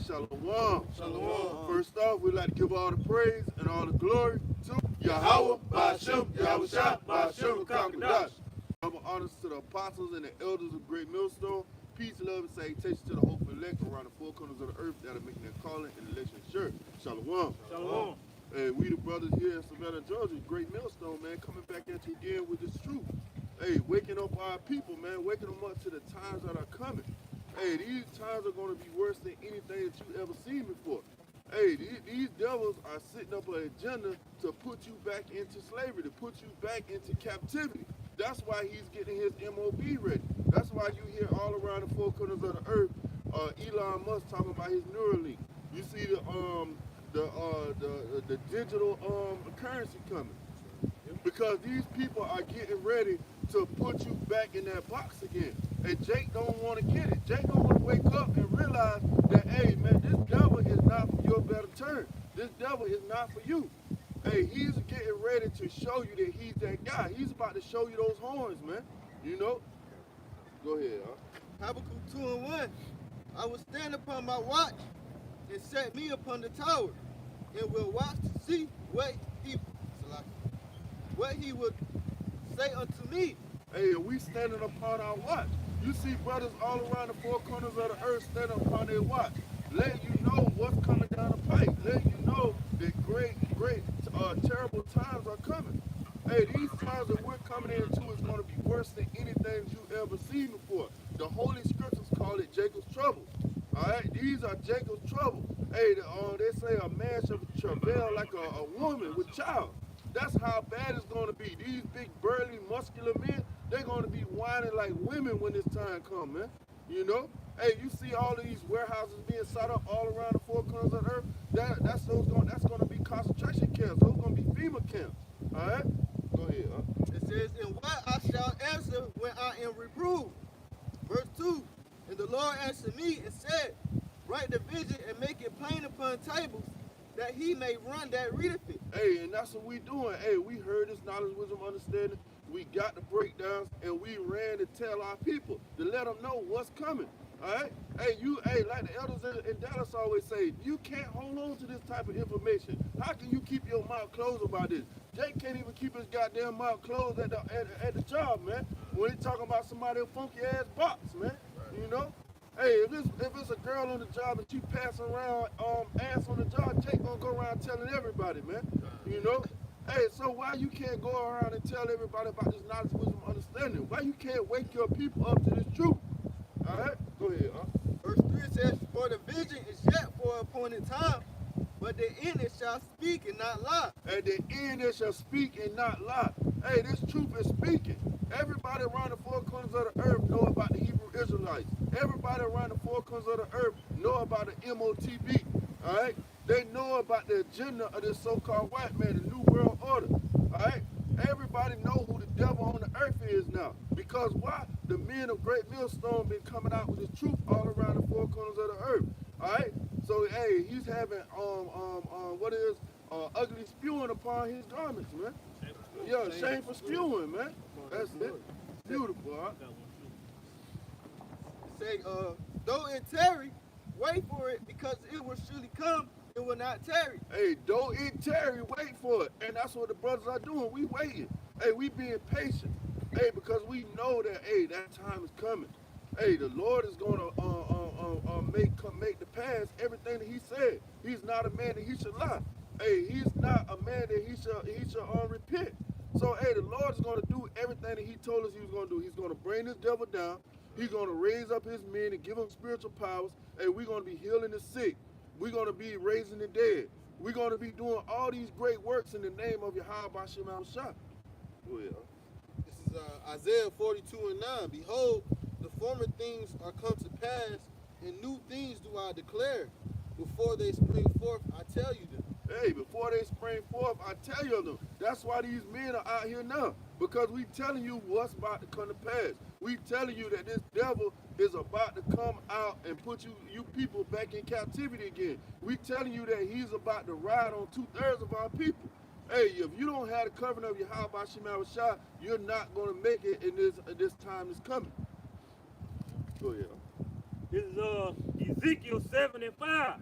Shalom. Shalom. First off, we'd like to give all the praise and all the glory to Yahweh, Ba'ashem, Yahushua, Ba'ashem, Kakadash. Double honors to the apostles and the elders of Great Millstone. Peace, love, and salutation to the hopeful elect around the four corners of the earth that are making their calling and election sure. Shalom. Shalom. Hey, we the brothers here in Savannah, Georgia, Great Millstone, man, coming back at you again with this truth. Hey, waking up our people, man, waking them up to the times that are coming. Hey, these times are going to be worse than anything that you ever seen before. Hey, these devils are setting up an agenda to put you back into slavery, to put you back into captivity. That's why he's getting his MOB ready. That's why you hear all around the four corners of the earth, Elon Musk talking about his Neuralink. You see the digital currency coming. Because these people are getting ready to put you back in that box again. And Jake don't want to get it. Jake don't want to wake up and realize that, hey, man, this devil is not for your better turn. This devil is not for you. Hey, he's getting ready to show you that he's that guy. He's about to show you those horns, man. You know? Go ahead, Habakkuk 2:1. I will stand upon my watch and set me upon the tower, and will watch to see what he would say unto me. Hey, we standing upon our watch. You see brothers all around the four corners of the earth standing upon their watch. Let you know what's coming down the pipe. Let you know that great, terrible times are coming. Hey, these times that we're coming into is going to be worse than anything you ever seen before. The Holy Scriptures call it Jacob's trouble. All right, these are Jacob's trouble. Hey, they say a man shall travail like a woman with child. That's how bad it's going to be. These big, burly, muscular men, they're going to be whining like women when this time comes, man. You know? Hey, you see all of these warehouses being set up all around the four corners of the earth? That's going to be concentration camps. Those going to be FEMA camps. All right? Go ahead. It says, and what I shall answer when I am reproved. Verse 2, and the Lord answered me and said, write the vision and make it plain upon tables, that he may run that readeth it. Hey, and that's what we doing. Hey, we heard this knowledge, wisdom, understanding. We got the breakdowns, and we ran to tell our people to let them know what's coming. All right? Hey, like the elders in Dallas always say, you can't hold on to this type of information. How can you keep your mouth closed about this? Jake can't even keep his goddamn mouth closed at the job, man. When he talking about somebody funky ass box, man. You know? Hey, if it's a girl on the job and she passing around ass on the job, Jake gonna go around telling everybody, man. You know? Hey, so why you can't go around and tell everybody about this knowledge, wisdom, understanding? Why you can't wake your people up to this truth? All right? Go ahead, Verse 3 says, for the vision is yet for an appointed time, but the end it shall speak and not lie. At the end it shall speak and not lie. Hey, this truth is speaking. Everybody around the four corners of the earth know about the Hebrew Israelites. Everybody around the four corners of the earth know about the MOTB. All right? They know about the agenda of this so-called white man, the New World Order. All right? Everybody know who the devil on the earth is now. Because why? The men of Great Millstone been coming out with this truth all around the four corners of the earth. All right? So, hey, he's having, ugly spewing upon his garments, man. Yeah, shameful spewing, man. That's it. Beautiful, huh? It say, though it tarry, wait for it, because it will surely come, it will not tarry. Hey, though it tarry, wait for it. And that's what the brothers are doing. We waiting. Hey, we being patient. Hey, because we know that, hey, that time is coming. Hey, the Lord is going to make to pass everything that he said. He's not a man that he should lie. Hey, he's not a man that he should repent. So, hey, the Lord is going to do everything that he told us he was going to do. He's going to bring this devil down. He's going to raise up his men and give them spiritual powers. Hey, we're going to be healing the sick. We're going to be raising the dead. We're going to be doing all these great works in the name of Yahweh Ba'ashem Yahushua. Oh, yeah. This is Isaiah 42:9. Behold, the former things are come to pass, and new things do I declare. Before they spring forth, I tell you them. Hey, before they spring forth, I tell you them. That's why these men are out here now. Because we telling you what's about to come to pass. We telling you that this devil is about to come out and put you people back in captivity again. We telling you that he's about to ride on 2/3 of our people. Hey, if you don't have the covenant of Yahweh Ba'ashem Yahushua, you're not going to make it in this time that's coming. Go ahead. This is Ezekiel 7 and 5.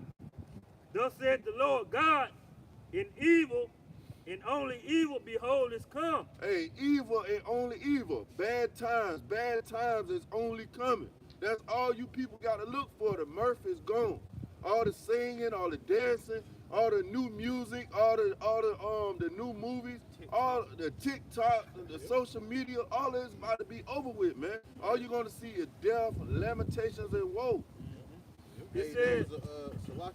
Thus said the Lord God, in evil, and only evil, behold, is come. Hey, evil and only evil. Bad times is only coming. That's all you people got to look for. The mirth is gone. All the singing, all the dancing, all the new music, all the new movies, all the TikTok, the social media, all this about to be over with, man. All you're gonna see is death, lamentations, and woe. It says, Salaki,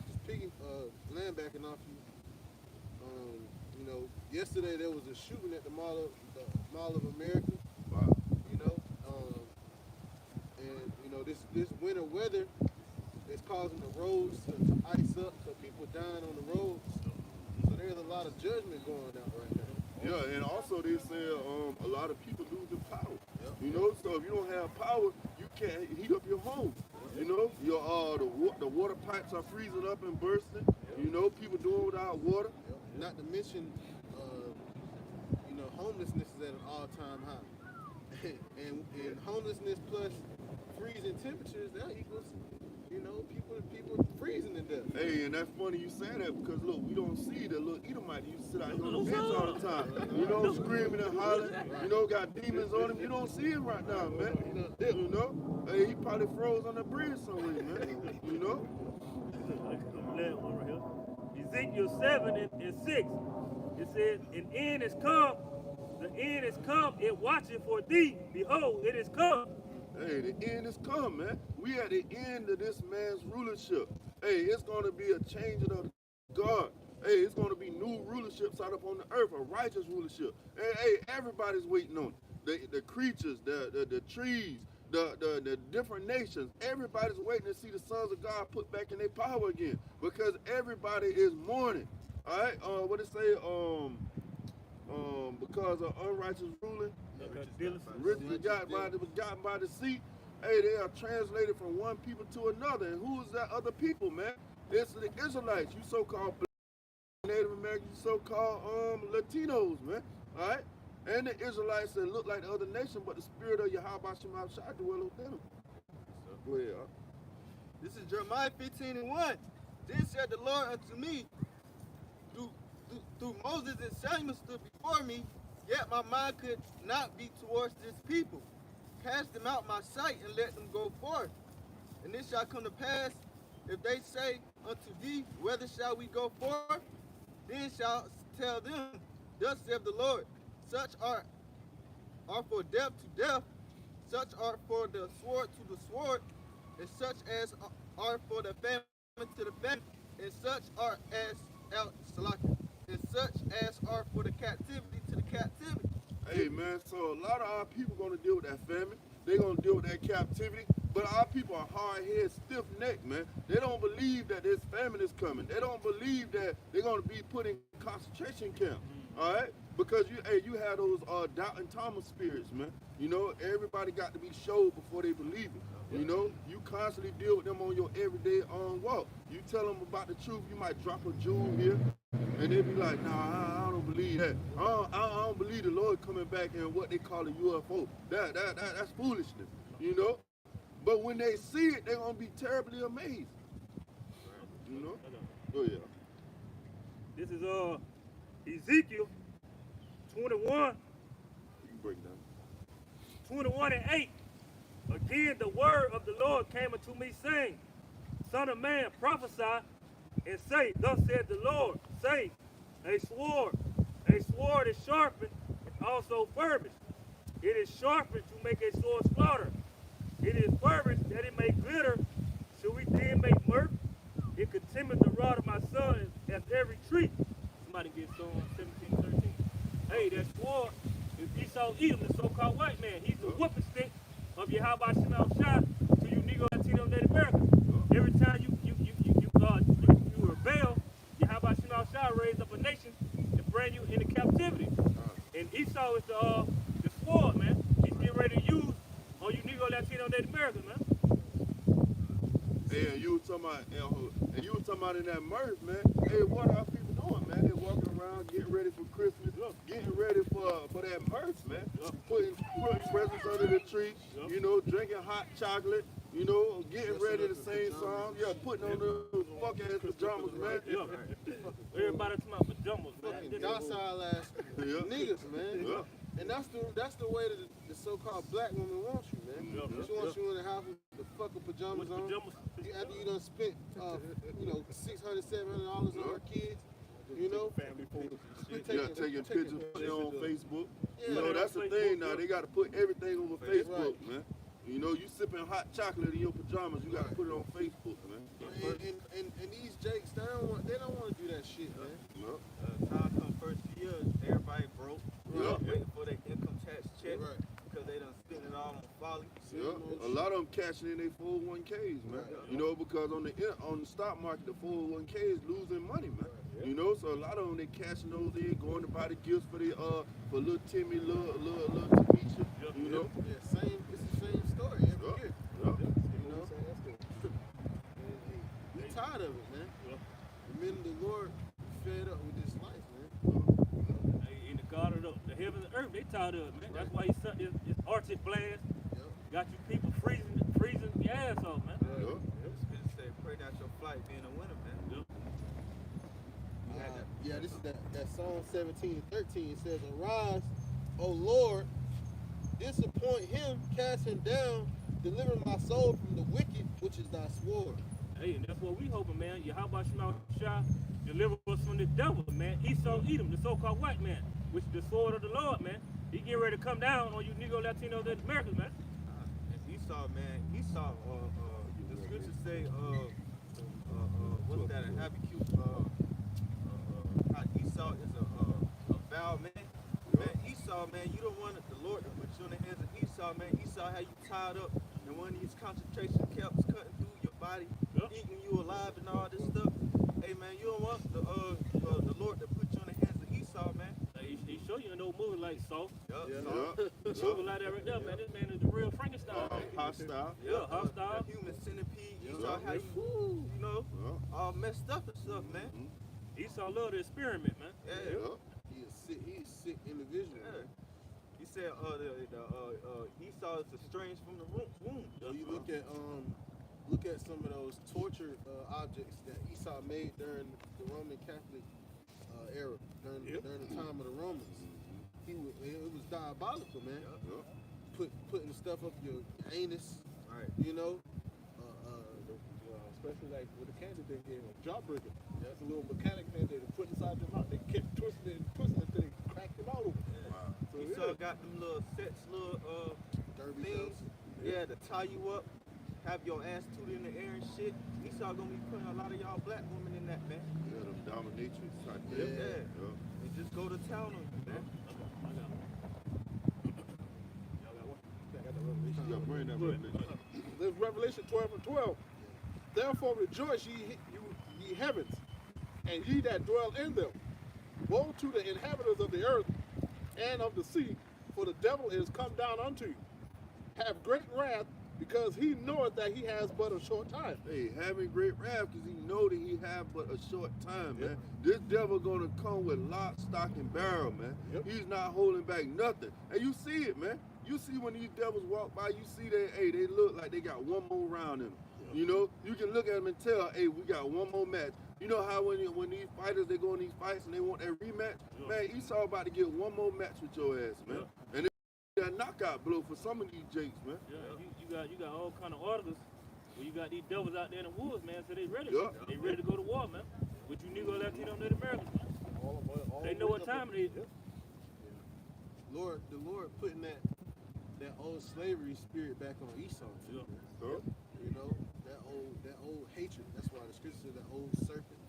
just picking, landbacking off you. You know, yesterday there was a shooting at the Mall of America. Wow. You know, and you know this winter weather is causing the roads to ice up, so people dying on the roads. So there's a lot of judgment going out right now. Yeah, and also they say a lot of people losing power. Yep. You know, so if you don't have power, you can't heat up your home. You know, your the water pipes are freezing up and bursting. You know, people doing without water. Yep. Not to mention, you know, homelessness is at an all-time high, and homelessness plus freezing temperatures, that equals, you know, people freezing to death. Hey, and that's funny you say that because look, we don't see the little Edomite who sit out here on the bench all the time. You know, screaming and hollering. You know, got demons on him. You don't see him right now, man. You know, hey, he probably froze on the bridge somewhere, man. You know. Ezekiel 7 and 6. It says, an end is come. The end is come. It watching for thee. Behold, it is come. Hey, the end is come, man. We at the end of this man's rulership. Hey, it's going to be a change of God. Hey, it's going to be new rulerships out upon the earth, a righteous rulership. Hey, everybody's waiting on it. The creatures, the trees, the different nations. Everybody's waiting to see the sons of God put back in their power again because everybody is mourning. All right, what it say? Because of unrighteous ruling, riches gotten by deceit. Hey, they are translated from one people to another. And who is that other people, man? It's the Israelites, you so-called Native Americans, you so-called Latinos, man. All right? And the Israelites that look like the other nation, but the spirit of Yahweh Shema Shai dwell within them. Go ahead, This is Jeremiah 15 and 1. Then said the Lord unto me, through Moses and Samuel stood before me, yet my mind could not be towards this people. Cast them out my sight and let them go forth. And it shall come to pass, if they say unto thee, whither shall we go forth? Then shalt tell them, thus saith the Lord, such are for death to death, such are for the sword to the sword, and such as are for the famine to the famine, and such are as and such as are for the captivity to the captivity. Hey, man, so a lot of our people going to deal with that famine. They're going to deal with that captivity. But our people are hard-headed, stiff-necked, man. They don't believe that this famine is coming. They don't believe that they're going to be put in concentration camp, all right? Because you have those doubting Thomas spirits, man. You know, everybody got to be showed before they believe it. You know, you constantly deal with them on your everyday walk. You tell them about the truth, you might drop a jewel here, and they be like, nah, I don't believe that. I don't believe the Lord coming back in what they call a UFO. That's foolishness, you know? But when they see it, they're going to be terribly amazed. You know? Oh, yeah. This is Ezekiel 21. You can break it down. 21 and 8. Again, the word of the Lord came unto me, saying, Son of man, prophesy, and say, thus said the Lord, say, a sword is sharpened, and also furbished. It is sharpened to make a sword slaughter. It is furbished that it may glitter. Should we then make mirth? It contemneth the rod of my son as every tree. Somebody get Psalm 17:13. Hey, that sword is Esau Edom, the so-called white man. He's the whooping stick of Yahweh Shema Shai to you Negro, Latino, Native Americans. Every time you rebel, Yahweh Shema Shai raise up a nation to bring you into captivity. And Esau is the sword, man. He's getting ready to use on you Negro, Latino, Native Americans, man. Hey, and you were talking about in that mirth, man. Hey, what are people doing, man? They're walking around, getting ready for Christmas, getting ready for that mirth, man. Putting presents under the tree, you know, drinking hot chocolate, you You know, getting ready to sing songs. Yeah, putting on the fuck ass pajamas, man. Yeah. Everybody talking about pajamas, man. Fucking docile ass niggas, man. Yeah. And that's the way that the so-called black woman wants you, man. Yeah. She wants you in the house with the fucking pajamas With on. pajamas. After you done spent, $600, $700 on her kids, you know. Family photos and shit. Yeah, taking pictures, putting it on Facebook. Yeah. You know, that's the thing now. They got to put everything over Facebook, man. You know, you sipping hot chocolate in your pajamas, you got to put it on Facebook, man. And these jakes, they don't want to do that shit, man. No. Time come first year, everybody broke. Yeah. Waiting for their income tax check Right. because they done spent it all on folly. Yeah, a lot of them cashing in their 401ks, man. You know, because on the stock market, the 401k is losing money, man. You know, so a lot of them they cashing those in, going to buy the gifts for for little Timmy, little Tamisha. You know, Yeah, it's the same story every year. Yeah. You know, we tired of it, man. The men of the Lord fed up with this life, man. Hey, in the God of the heaven and earth, they tired of it, man. That's why he sent his Arctic blast. Yep. Got you people freezing your ass off, man. It say, pray that your flight be in the winter, man. Yeah, this is that Psalm 17:13. It says, "Arise, O Lord, disappoint him, cast him down, deliver my soul from the wicked, which is thy sword." Hey, and that's what we hoping, man. How about Shah deliver us from the devil, man? Esau Edom, the so-called white man, which is the sword of the Lord, man. He getting ready to come down on you Negro, Latinos, and Americans, man. And Esau, man, Esau, the scriptures say, what's that, in Habakkuk, how Esau is a foul man. Man, Esau, man, you don't want the Lord to put you in the hands of Esau, man. Esau had you tied up in one of these concentration camps, cutting through your body, eating you alive and all this stuff. Hey, man, you don't want the Lord to put you in the hands of Esau, man. He show you an old movie like Saw. Yeah. Movie like that right there, man. This man is the real Frankenstein. Man. Hostile. Yeah, hostile. Human centipede. Yeah. Esau how you know, all messed up and stuff, man. Esau love the experiment, man. Yeah. He's a sick individual. Yeah. He said Esau is estranged from the womb. So you look at some of those torture objects that Esau made during the Roman Catholic era, during the time of the Romans. It was diabolical, man. Putting stuff up your anus, Right. you know. Especially like with the candy they gave him, jawbreaker. That's a little mechanic man they put inside their mouth. They kept twisting it until they cracked him out open. Wow. So Esau got them little sets, little Derby things. belts. Yeah, to tie you up, have your ass tooted in the air and shit. Esau gonna be putting a lot of y'all black women in that, man. Yeah, them dominatrix type. Yeah. And just go to town on you, man. Y'all got one? I got the Revelation. Yeah, bring that revelation. There's Revelation 12:12. Therefore rejoice ye heavens, and ye that dwell in them. Woe to the inhabitants of the earth and of the sea, for the devil is come down unto you. Have great wrath, because he knoweth that he has but a short time. Hey, having great wrath because he know that he have but a short time, man. This devil gonna come with lock, stock, and barrel, man. He's not holding back nothing. And you see it, man. You see when these devils walk by, you see that, hey, they look like they got one more round in them. You know, you can look at them and tell, hey, we got one more match. You know how when these fighters, they go in these fights and they want that rematch? Man, Esau about to get one more match with your ass, man. And that knockout blow for some of these jakes, man. Yeah, you got all kind of articles where you got these devils out there in the woods, man, so they ready. Yeah. They ready to go to war, man. With you Negro, Latino, Native Americans, man. They know what time it is. The Lord putting that old slavery spirit back on Esau too, man. You know, that old hatred. That's why the scripture said that old serpent,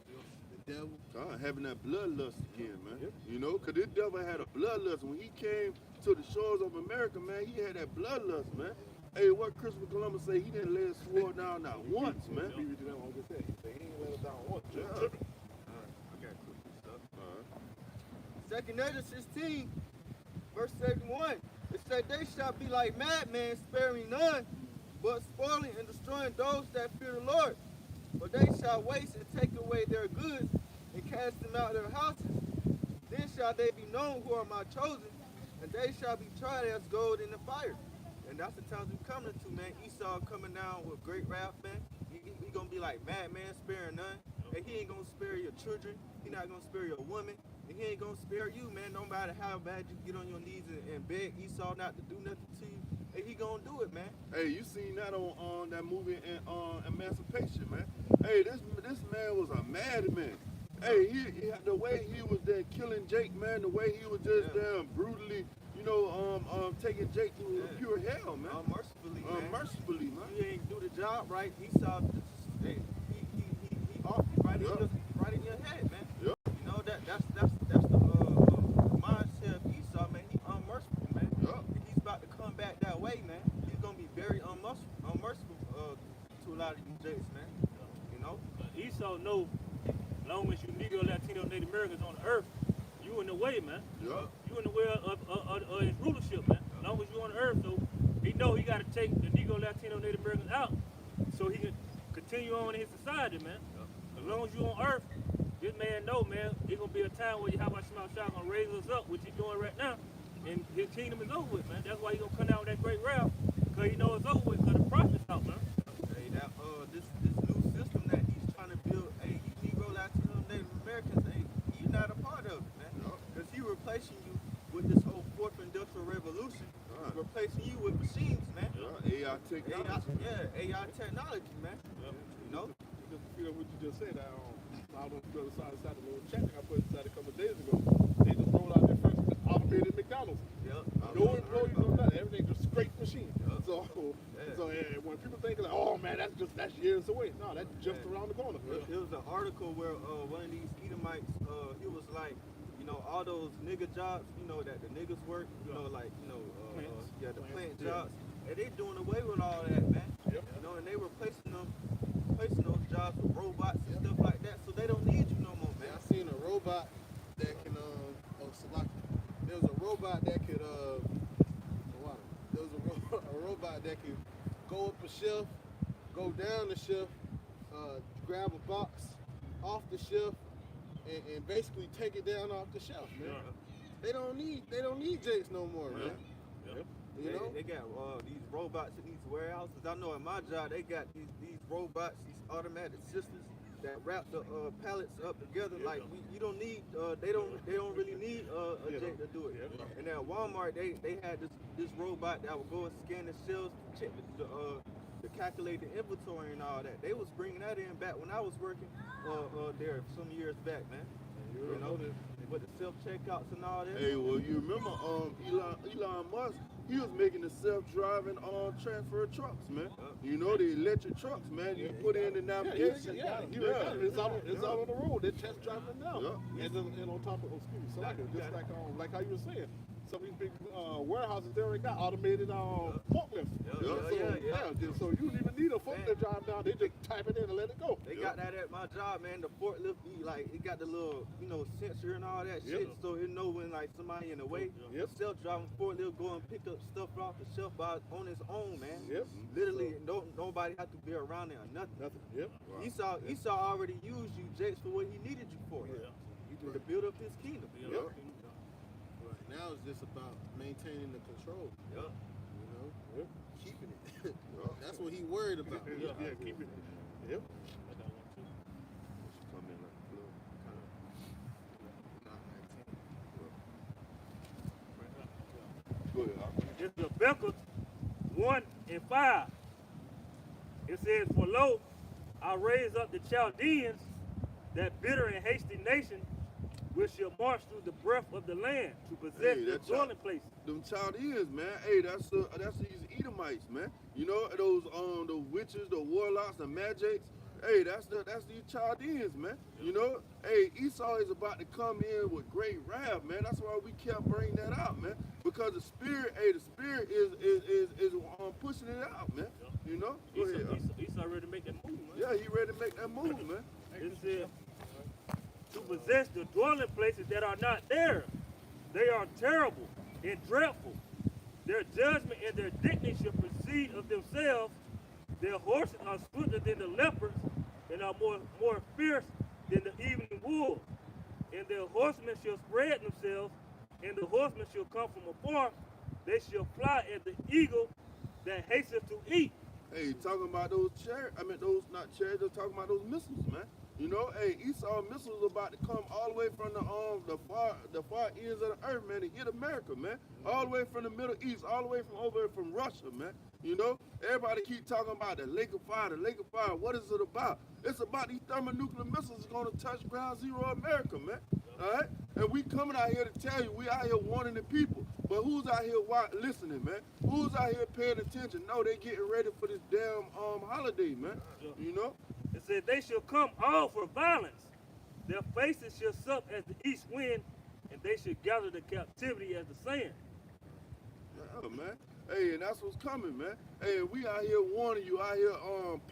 the devil. God, having that bloodlust again, man. You know, because this devil had a bloodlust. When he came to the shores of America, man, he had that bloodlust, man. Hey, what Christopher Columbus say? He didn't lay his sword down not once, man. He ain't let us down once. Yeah. I got quick stuff. 2 Ezra 16, verse 71. It said, "They shall be like madmen, sparing none, but spoiling and destroying those that fear the Lord. For they shall waste and take away their goods and cast them out of their houses. Then shall they be known who are my chosen, and they shall be tried as gold in the fire. And that's the times we coming to, man. Esau coming down with great wrath, man. He gonna be like madman, sparing none. And he ain't gonna spare your children. He not gonna spare your woman. And he ain't gonna spare you, man. No matter how bad you get on your knees and beg Esau not to do nothing to you, and he gonna do it, man. Hey, you seen that on that movie Emancipation, man. Hey, this man was a madman. Hey, he the way he was there killing Jake, man, the way he was just damn brutally, taking Jake to pure hell, man. Unmercifully, man. Unmercifully, man. You ain't do the job right. Esau, he off you right in your head, man. Yep. You know that's the mindset of Esau, man. He unmerciful, man. Yep. And he's about to come back that way, man. He's gonna be very unmerciful to a lot of you Jakes, man. You know. Esau know, long as you Negro, Latino, Native Americans on the earth, you in the way, man. Yep. You in the way of his rulership, man. As long as you on the earth, so he know he got to take the Negro, Latino, Native Americans out, so he can continue on in his society, man. As long as you on earth, this man know, man, it's gonna be a time where Yahweh Shah gonna raise us up, which he's doing right now, and his kingdom is over with, man. That's why he gonna come down with that great wrath, because he knows it's over with, because the prophet's out, man. Hey, this new system that he's trying to build, hey, you Negro, Latino, Native Americans, hey, you're not a part of it, man. Because he replacing you with this whole fourth industrial revolution. He's replacing you with machines, man. AI technology. AI technology, man. You know? Just to what you just said, I don't know if you decided a little chat I put inside a couple of days ago. They just rolled out their first automated McDonald's. No employees, no nothing. Everything just straight machine. So when people think like, oh man, that's years away. No, that's just around the corner. It was an article where one of these Edomites, he was like, all those nigga jobs, that the niggas work, the plant jobs, and they doing away with all that, man. And they replacing those jobs with robots and stuff like that, so they don't need you no more, man. I seen a robot that can there was a robot that could a robot that could go up a shelf, go down the shelf, grab a box off the shelf, and basically take it down off the shelf, man. They don't need Jakes no more, man. You know? They got these robots in these warehouses. I know at my job they got these robots, these automatic systems that wrap the pallets up together. Like you don't need, they don't really need a Jake to do it. And at Walmart they had this robot that would go and scan the shelves, check to calculate the inventory and all that. They was bringing that in back when I was working there some years back, man. You know, with the self checkouts and all that. Hey, well, you remember Elon Musk? He was making the self-driving transfer trucks, man. The electric trucks, man. You put in the navigation. It's out on the road. They're test driving now. And on top of like how you were saying, some of these big warehouses they already got automated forklifts. So you don't even need a forklift drive down. They just type it in and let it go. They got that at my job, man. The forklift, it got the little, sensor and all that shit, so it know when somebody in the way. The self-driving forklift go and pick up stuff off the shelf on its own, man. Literally, nobody have to be around it or nothing. Wow. Esau already used you, Jakes, for what he needed you for. To build up his kingdom. Now it's just about maintaining the control. Keeping it. That's what he worried about. Keep it. Yep. Go ahead. It's Rebecca 1:5. It says, "For lo, I raise up the Chaldeans, that bitter and hasty nation, which shall march through the breadth of the land to possess their dwelling places." Them Chaldeans, man. Hey, that's these Edomites, man. Those the witches, the warlocks, the magics. Hey, that's these Chaldeans, man. Hey, Esau is about to come in with great wrath, man. That's why we kept bringing that out, man. Because the spirit is pushing it out, man. Go ahead. Esau ready to make that move, man. Yeah, he ready to make that move, man. It says, to possess the dwelling places that are not theirs. They are terrible and dreadful. Their judgment and their dignity shall proceed of themselves. Their horses are swifter than the leopards and are more fierce than the evening wolves. And their horsemen shall spread themselves, and the horsemen shall come from afar. They shall fly as the eagle that hasteth to eat. Hey, talking about those those not chariots, they're talking about those missiles, man. You know, hey, Esau missiles about to come all the way from the far ends of the earth, man, to hit America, man. All the way from the Middle East, all the way from over from Russia, man. You know, everybody keep talking about the lake of fire, the lake of fire. What is it about? It's about these thermonuclear missiles going to touch ground zero America, man. All right? And we coming out here to tell you, we out here warning the people. But who's out here listening, man? Who's out here paying attention? No, they getting ready for this damn holiday, man. You know? It said they shall come all for violence. Their faces shall sup as the east wind, and they shall gather the captivity as the sand. Yeah, man. Hey, and that's what's coming, man. Hey, we out here warning you, out here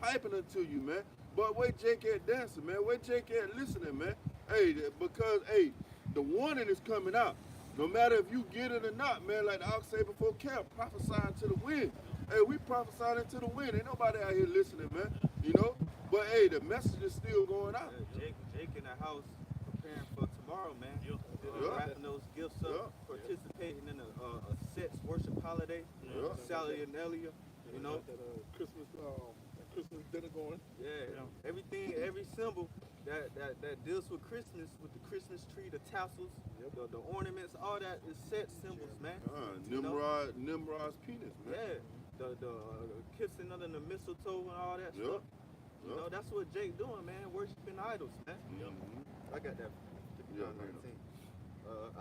piping it to you, man. But where Jake at dancing, man? Where Jake at listening, man? Hey, because, hey, the warning is coming out. No matter if you get it or not, man, like the ox say before camp, prophesying to the wind. Hey, we prophesying into the wind. Ain't nobody out here listening, man. You know? But, hey, the message is still going out. Jake in the house preparing for tomorrow, man. Wrapping those gifts up, participating in a sets worship holiday, Saturnalia, you know. Christmas dinner going. Yeah, everything, every symbol that deals with Christmas, with the Christmas tree, the tassels, the ornaments, all that is set symbols, man. Nimrod's penis, man. Yeah, the kissing under the mistletoe and all that stuff. You know, that's what Jake doing, man, worshiping idols, man. I got that. 19.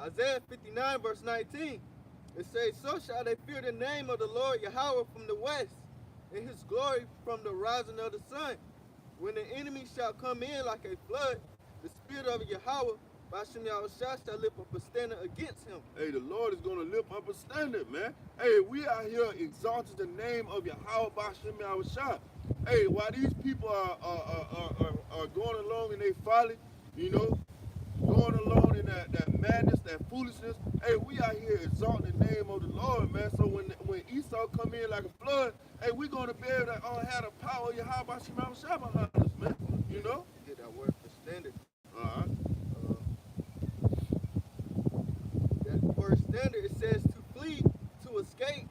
Isaiah 59 verse 19, it says, so shall they fear the name of the Lord Yahweh from the west, and his glory from the rising of the sun. When the enemy shall come in like a flood, the spirit of Yahweh by Shem Yahushua shall lift up a standard against him. Hey, the Lord is going to lift up a standard, man. Hey, we out here exalting the name of Yahweh by Shem Yahushua. Hey, while these people are going along in their folly, you know, going along in that madness, that foolishness, hey, we out here exalting the name of the Lord, man. So when Esau come in like a flood, hey, we're going to be able to have the power of Yahweh by Shem Yahushua behind us, man. You know? Get that word for standard. That word standard, it says to flee, to escape.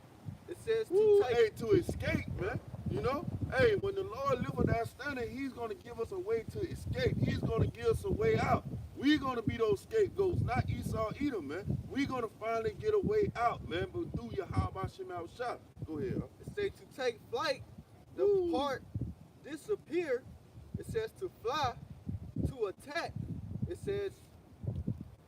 It says to take. Hey, to escape, man. You know? Hey, when the Lord lift up that standard, he's going to give us a way to escape. He's going to give us a way out. We're going to be those scapegoats, not Esau either, man. We're going to finally get a way out, man, but through Yahweh Shem Yahushua. Go ahead. It says to take flight, depart, disappear. It says to fly, to attack. It says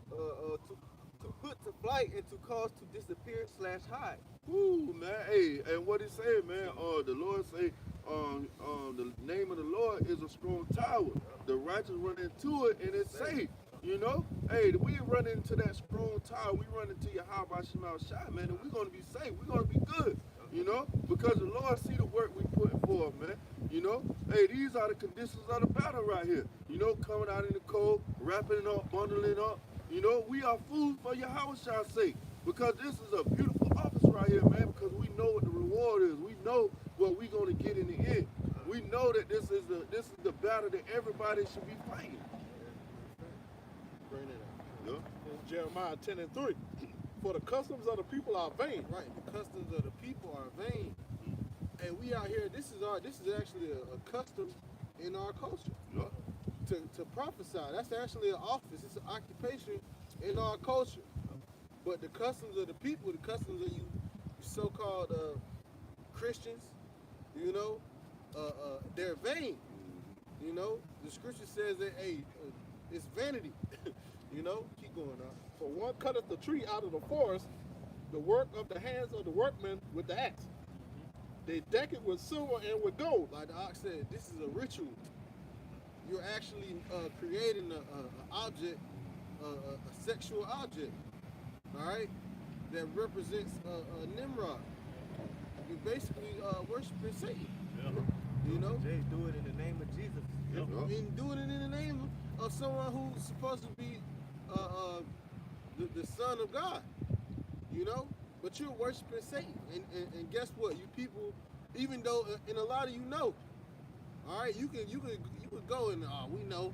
to put to flight and to cause to disappear / hide. Ooh, man. Hey, and what he say, man? The Lord say, the name of the Lord is a strong tower. The righteous run into it and it's safe. You know? Hey, we run into that strong tower. We run into Yahweh Shem Yahushua, man, and we're going to be safe. We're going to be good. You know? Because the Lord see the work we put forth, man. You know? Hey, these are the conditions of the battle right here. You know, coming out in the cold, wrapping it up, bundling it up. You know, we are food for Yahweh's sake. Because this is a beautiful office right here, man, because we know what the reward is. We know what we're going to get in the end. We know that this is the battle that everybody should be fighting. Bring it up. Jeremiah 10:3. For the customs of the people are vain. Right, the customs of the people are vain. And we out here, this is actually a custom in our culture. Yeah. To prophesy. That's actually an office. It's an occupation in our culture. But the customs of the people, the customs of you so-called Christians, you know, they're vain. You know, the scripture says that, hey, it's vanity. You know, keep going on. For one cutteth the tree out of the forest, the work of the hands of the workmen with the axe. They deck it with silver and with gold. Like the ox said, this is a ritual. You're actually creating an object, a sexual object, all right, that represents Nimrod. You're basically worshiping Satan. Yeah. You know? Jay, do it in the name of Jesus. Yep. I mean, do it in the name of someone who's supposed to be the son of God, you know? But you're worshiping Satan. And guess what? You people, even though, and a lot of you know, all right, you could go and, we know.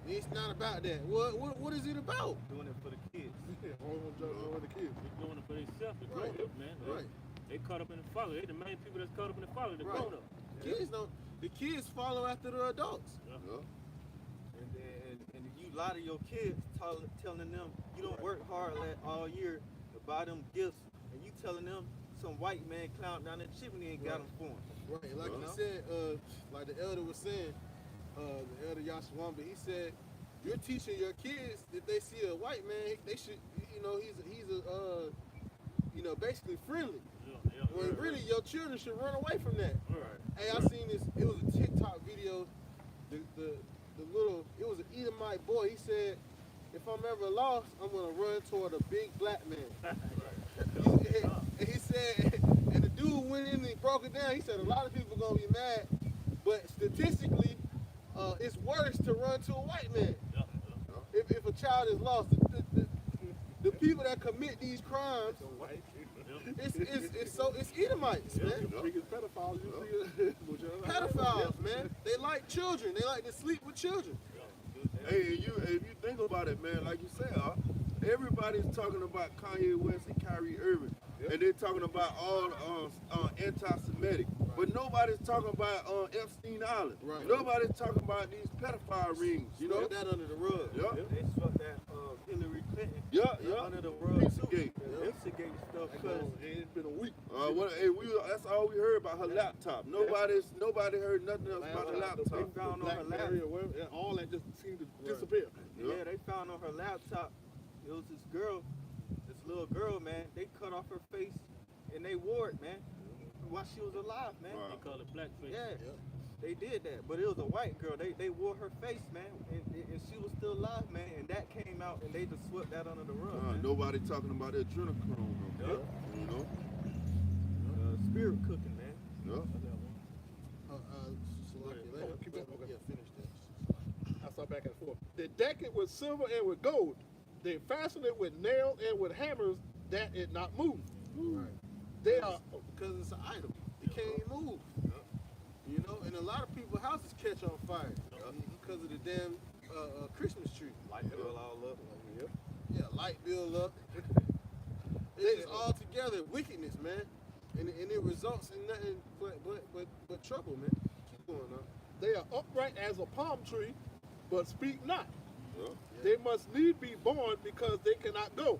It's not about that. What is it about? Doing it for the kids. Yeah, all the kids. They're doing it for themselves, the Right. grown up, man. Right. They caught up in the folly. They the main people that's caught up in the folly. The Right. grown up. Kids don't. The kids follow after the adults. Yeah. And you lie to your kids, telling them you don't work hard all year to buy them gifts, and you telling them some white man clown down the chimney ain't got them for them. Right. Like You you know? said, like the elder was saying, the elder Yashawamba, he said, you're teaching your kids if they see a white man, they should, he's a basically friendly. Yeah, When really your children should run away from that. Right. Hey, I seen this. It was a TikTok video. It was an Edomite boy. He said, if I'm ever lost, I'm gonna run toward a big black man. And he said, and the dude went in and he broke it down. He said a lot of people gonna be mad, but statistically, it's worse to run to a white man. If a child is lost, the people that commit these crimes, it's Edomites, man. The biggest pedophiles you see. Pedophiles, man. They like children. They like to sleep with children. Hey, if you think about it, man, like you said, everybody's talking about Kanye West and Kyrie Irving, and they're talking about all anti-Semitic, but nobody's talking about Epstein Island. Right. Nobody's talking about these pedophile rings. You know? Sweep that under the rug. Yeah. They swept that Hillary Clinton Yeah. under the rug too. Pizzagate. Pizzagate stuff, cause It's been a week. That's all we heard about her laptop. Nobody heard nothing else about the laptop. They found on her Blackberry laptop. or whatever, and all that just seemed to disappear. Yeah, they found on her laptop. It was this little girl, man. They cut off her face and they wore it, man, while she was alive, man. Wow. They call it blackface. Yeah, they did that, but it was a white girl. They wore her face, man, and she was still alive, man. And that came out, and they just swept that under the rug. Man. Nobody talking about adrenochrome. Yeah. You know? Spirit cooking, man. Yeah. Keep going. Okay. Yeah, finish that. I saw back and forth. They deck it with silver and with gold. They fasten it with nails and with hammers that it not move. Right. They are Because it's an item. It can't move. You know, and a lot of people's houses catch on fire because of the damn Christmas tree. Light bill all up. Yeah, light bill up. It's all together wickedness, man, and it results in nothing but trouble, man. Keep going on. They are upright as a palm tree, but speak not. Yeah. They must need be born because they cannot go.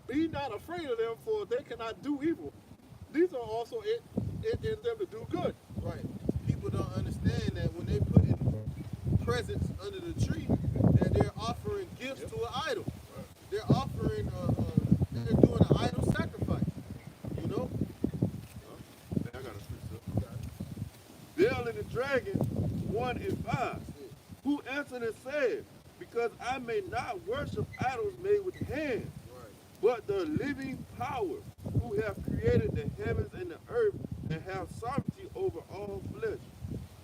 Be not afraid of them, for they cannot do evil. These are also it in them to do good. Right. People don't understand that when they put in presents under the tree, that they're offering gifts to an idol. They're offering, they're doing an idol sacrifice. You know? Man, I got a scripture. Baal and the dragon 1 and 5. Who answered and said, because I may not worship idols made with hands, but the living power, who have created the heavens and the earth and have sovereignty over all flesh.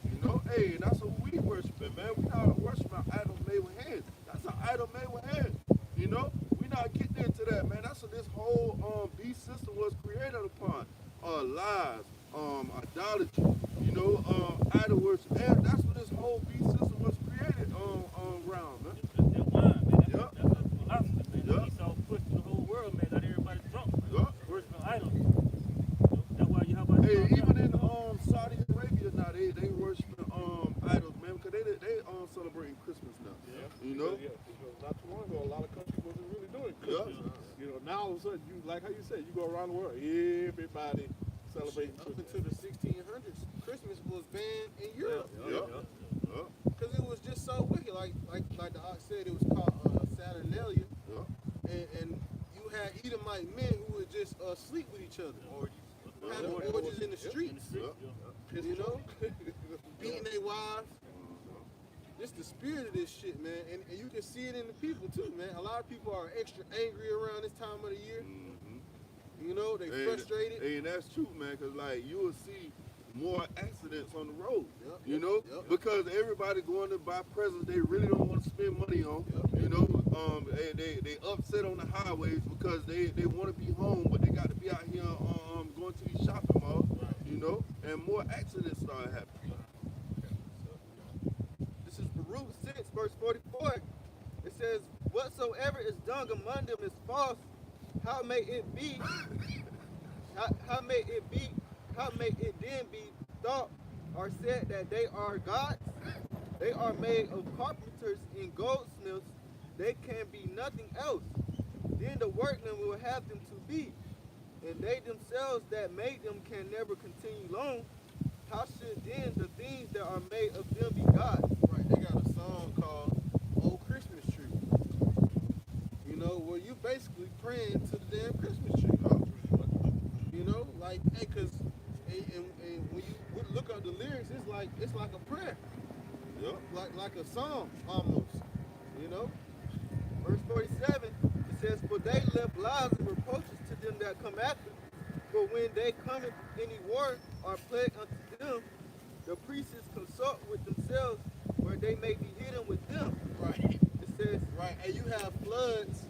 You know, hey, that's what we worshiping, man. We not worshiping idols made with hands. That's an idol made with hands. You know, we not getting into that, man. That's what this whole beast system was created upon. Lies, idolatry, you know, idol worship. And that's what this whole beast system was created around, man. That wine, man. Yeah. That's a philosophy, man. Yeah. Esau pushed the whole world, man. Got everybody drunk, man. Yeah. Worshiping idols. That's why you have about Hey, even in Saudi Arabia now, they worshiping idols, man, because they celebrating Christmas now. Yeah. You know? Yeah, because not too long ago, a lot of countries wasn't really doing Yeah. Christmas. You know, now all of a sudden, you like how you said, you go around the world, everybody celebrating Up Christmas. until the 1600s, Christmas was banned in Europe Yeah. because it was just so wicked. Like the ox said, it was called Saturnalia, Yeah. and you had Edomite men who would just sleep with each other, having orgies in the streets. Yeah. You know, beating their wives. Just the spirit of this shit, man, and you can see it in the people too, man. A lot of people are extra angry around this time of the year. You know, they frustrated. And that's true, man, because, like, you will see more accidents on the road, Yep, you know, yep. because everybody going to buy presents they really don't want to spend money on, you know, they upset on the highways because they want to be home, but they got to be out here going to these shopping malls, you know, and more accidents start happening. This is Baruch 6, verse 44. It says, whatsoever is done among them is false. How may it be How may it be? How may it then be thought or said that they are gods? They are made of carpenters and goldsmiths. They can be nothing else. Then the workmen will have them to be, and they themselves that made them can never continue long. How should then the things that are made of them be gods? Right, they got a song called Old Christmas Tree. You know, where you basically praying to the damn Christmas tree. You know, like, hey, cause and when you look up the lyrics, it's like a prayer. Yep. Like a song almost. You know? Verse 47, it says, For they left lies and reproaches to them that come after. For when they come in any war or plague unto them, the priests consult with themselves where they may be hidden with them. Right. It says, Right. And you have floods.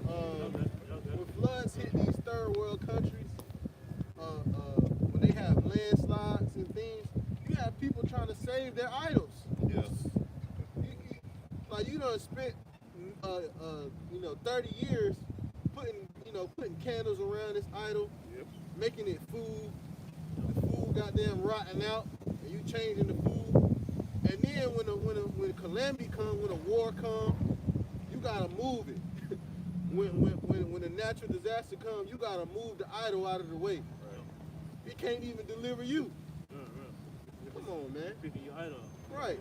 When floods hit these third world countries, when they have landslides and things, you have people trying to save their idols. Yes. Like you done spent 30 years putting candles around this idol, Yep. making it food. The food goddamn rotting out, and you changing the food. And then when calamity comes, when a war comes, you gotta move it. when a natural disaster comes, you gotta move the idol out of the way. It can't even deliver you. Come on, man. Picking your idol. Right.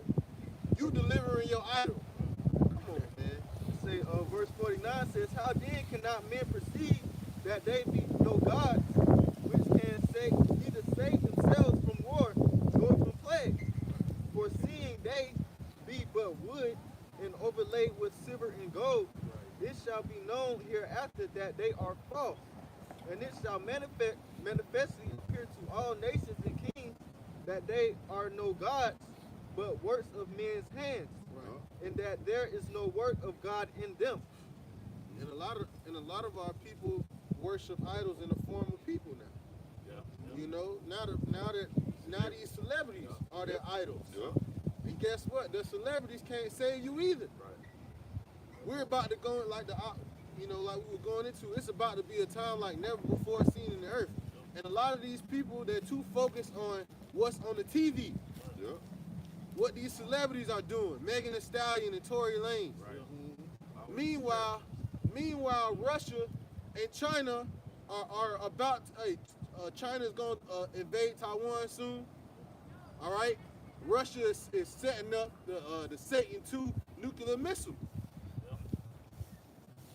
You delivering your idol. Come on, man. say verse 49 says, How then cannot men perceive that they be no gods, which can neither save themselves from war nor from plague? For seeing they be but wood and overlaid with silver and gold, it shall be known hereafter that they are false, and it shall manifestly appear to all nations and kings that they are no gods, but works of men's hands, and that there is no work of God in them. And a lot of our people worship idols in the form of people now. Yeah. You know, now these celebrities are their idols. Yeah. And guess what? The celebrities can't save you either. We're about to go like we were going into. It's about to be a time like never before seen in the earth. And a lot of these people, they're too focused on what's on the TV. Yeah. What these celebrities are doing, Megan Thee Stallion and Tory Lanez. Meanwhile, Russia and China are about. China's going to invade Taiwan soon. All right, Russia is setting up the Satan II nuclear missile.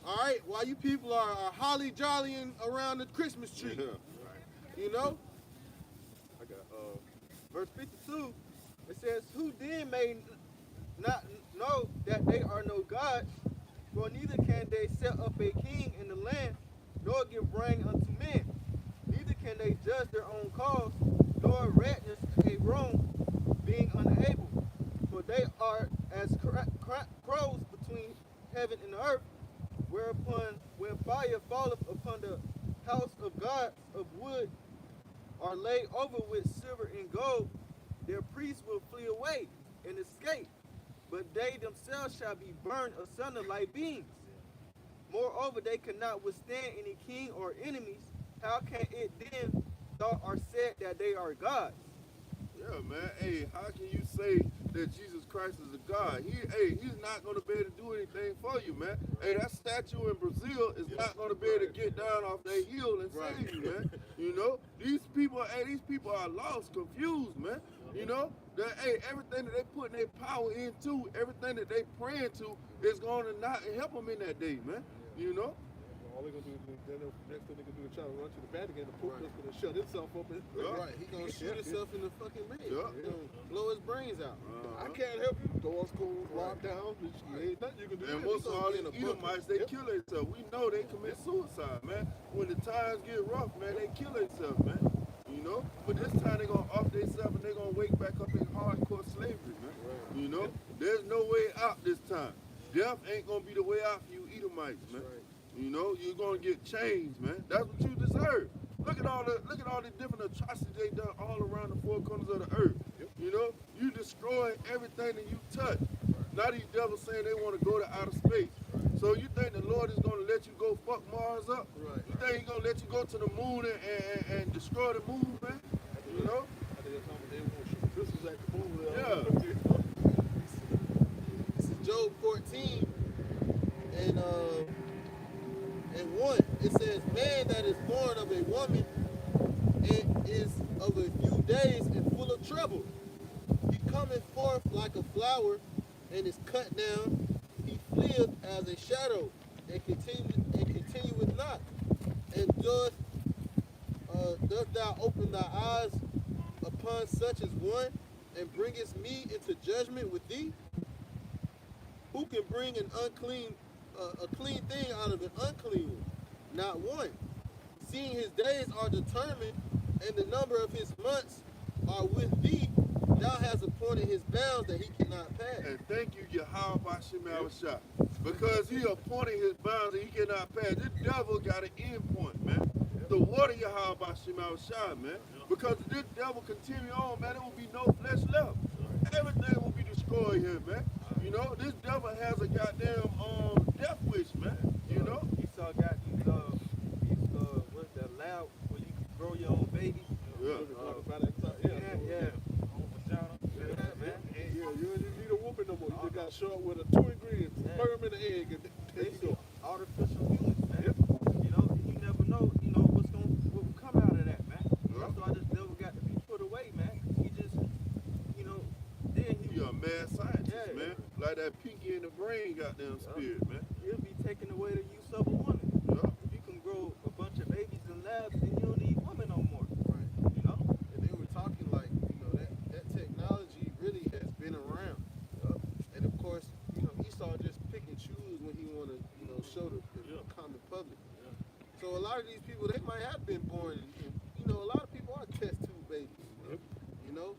All right, while you people are holly jollying around the Christmas tree, you know. I got verse 52. It says, Who then may not know that they are no gods, for neither can they set up a king in the land, nor give rain unto men. Neither can they judge their own cause, nor redress a wrong, being unable. For they are as crows between heaven and earth, whereupon when fire falleth upon the house of God of wood, are laid over with silver and gold, their priests will flee away and escape, but they themselves shall be burned asunder like beams. Moreover, they cannot withstand any king or enemies. How can it then thought or said that they are gods? Yeah, man. Hey, how can you say that Jesus Christ is a God? He's not going to be able to do anything for you, man. Hey, that statue in Brazil is not going to be able to get down off their heel and save you, man. You know, these people are lost, confused, man. You know, everything that they putting their power into, everything that they praying to is going to not help them in that day, man. You know? All they're gonna do is then the next thing they can do is try to run to the Vatican and Pope is gonna shut himself up. Right, he gonna shoot himself in the fucking leg. Yeah. He gonna blow his brains out. I can't help you. Doors closed, locked down. Ain't nothing you can do. And most of all in these a bunker. Edomites, they kill themselves. We know they commit suicide, man. When the times get rough, man, they kill themselves, man. You know? But this time they gonna off themselves and they gonna wake back up in hardcore slavery, man. You know? There's no way out this time. Death ain't gonna be the way out for you Edomites, man. You know, you're gonna get changed, man. That's what you deserve. Look at all the different atrocities they done all around the four corners of the earth. You know, you destroy everything that you touch. Now these devils saying they want to go to outer space. So you think the Lord is going to let you go fuck Mars up? Right. You think He's going to let you go to the moon and destroy the moon, man? You know? I think that's how they want to shoot missiles at the moon. Yeah. This is Job 14 and 1. It says, man that is born of a woman and is of a few days and full of trouble. He cometh forth like a flower and is cut down. He fleeth as a shadow and continueth not. And dost thou open thy eyes upon such as one, and bringest me into judgment with thee? Who can bring a clean thing out of an unclean one? Not one. Seeing his days are determined, and the number of his months are with thee, thou hast appointed his bounds that he cannot pass. And thank you, Yahweh Bashem Shah. Because He appointed His bounds that He cannot pass. This devil got an end point, man. The water Yahweh Bashem Shah, man. Because if this devil continue on, man, there will be no flesh left. Everything will be destroyed here, man. You know, this devil has a goddamn death wish, man. You know? Esau got these what's that lab where you can grow your own baby? Yeah. Yeah. You didn't need a whooping no more. You just got shot with 2 ingredients, sperm and an egg, and there you go. Artificial humans, man. You know, you never know, what will come out of that, man. That's why this devil got to be put away, man. He just, then You're a mad scientist, Yeah. man. Like that pinky in the brain goddamn spirit, man. he'll be taking away the use of a woman. Yeah. If you can grow a bunch of babies in labs, then you don't need women no more. Right. You know? And they were talking like, that technology really has been around. And of course, Esau just pick and choose when he want to, show the common public. So a lot of these people, they might have been born, and a lot of people are test tube babies. You know?